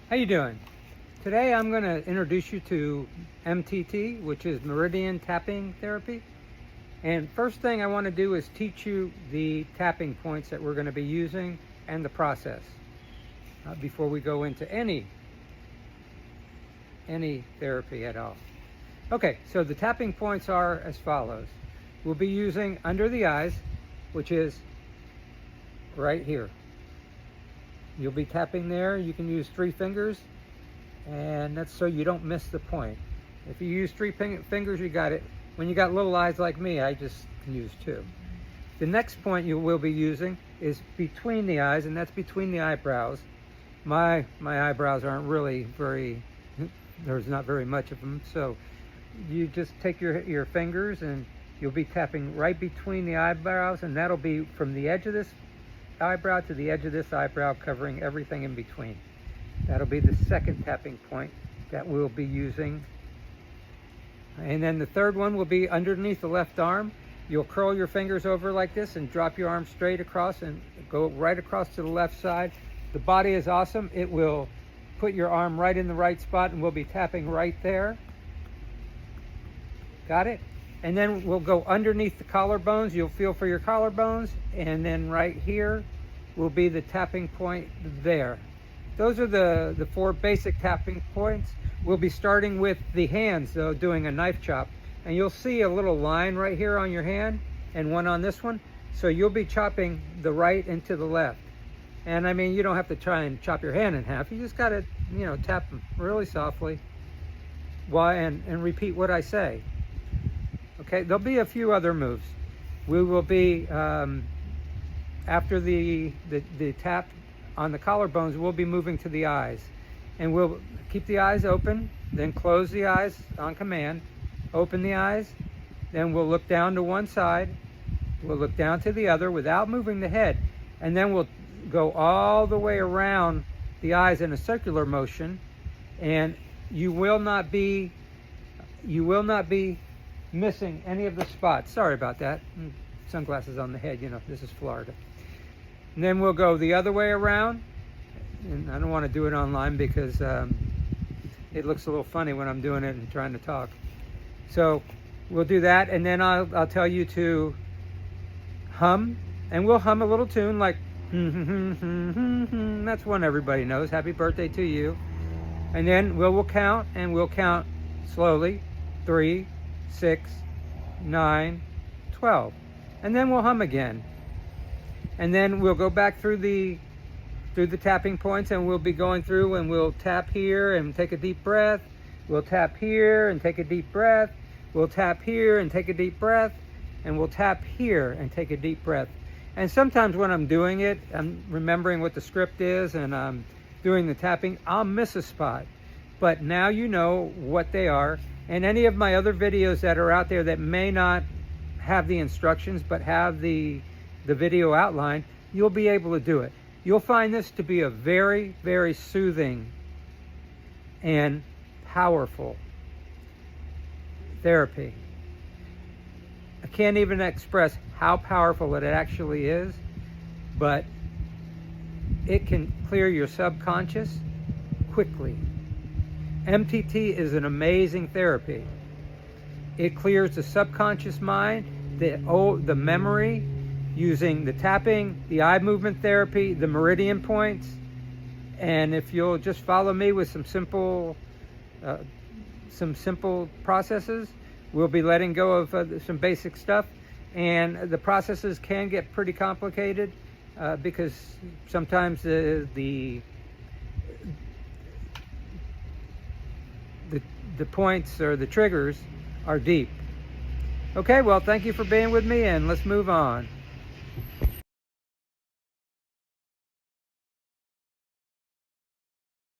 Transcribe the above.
How you doing? Today I'm going to introduce you to MTT, which is Meridian Tapping Therapy. And first thing I want to do is teach you the tapping points that we're going to be using and the process before we go into any therapy at all. Okay, so the tapping points are as follows. We'll be using under the eyes, which is right here. You'll be tapping there. You can use 3 fingers, and that's so you don't miss the point. If you use 3 fingers, you got it. When you got little eyes like me, I just can use 2. The next point you will be using is between the eyes, and that's between the eyebrows. My eyebrows aren't really very, there's not very much of them, so you just take your fingers and you'll be tapping right between the eyebrows, and that'll be from the edge of this eyebrow to the edge of this eyebrow, covering everything in between. That'll be the second tapping point that we'll be using. And then the third one will be underneath the left arm. You'll curl your fingers over like this and drop your arm straight across and go right across to the left side. The body is awesome. It will put your arm right in the right spot, and we'll be tapping right there. Got it? And then we'll go underneath the collarbones. You'll feel for your collarbones, and then right here will be the tapping point there. Those are the 4 basic tapping points. We'll be starting with the hands, though, doing a knife chop. And you'll see a little line right here on your hand and one on this one. So you'll be chopping the right into the left. And I mean, you don't have to try and chop your hand in half. You just got to, tap them really softly and repeat what I say. Okay, there'll be a few other moves. We will be, after the tap on the collarbones, we'll be moving to the eyes. And we'll keep the eyes open, then close the eyes on command, open the eyes, then we'll look down to one side, we'll look down to the other without moving the head, and then we'll go all the way around the eyes in a circular motion, and you will not be missing any of the spots. Sorry about that. Sunglasses on the head, this is Florida. And then we'll go the other way around. And I don't want to do it online because it looks a little funny when I'm doing it and trying to talk. So we'll do that, and then I'll tell you to hum, and we'll hum a little tune like that's one everybody knows. Happy birthday to you. And then we'll count, and we'll count slowly. 3, 6, 9, 12. And then we'll hum again. And then we'll go back through the tapping points, and we'll be going through, and we'll tap here and take a deep breath. We'll tap here and take a deep breath. We'll tap here and take a deep breath. And we'll tap here and take a deep breath. And sometimes when I'm doing it, I'm remembering what the script is, and I'm doing the tapping, I'll miss a spot. But now you know what they are. And any of my other videos that are out there that may not have the instructions but have the video outline, you'll be able to do it. You'll find this to be a very, very soothing and powerful therapy. I can't even express how powerful it actually is, but it can clear your subconscious quickly. MTT is an amazing therapy. It clears the subconscious mind, the memory, using the tapping, the eye movement therapy, the meridian points. And if you'll just follow me with some simple processes, we'll be letting go of some basic stuff. And the processes can get pretty complicated because sometimes the points or the triggers are deep. Okay, well, thank you for being with me, and let's move on.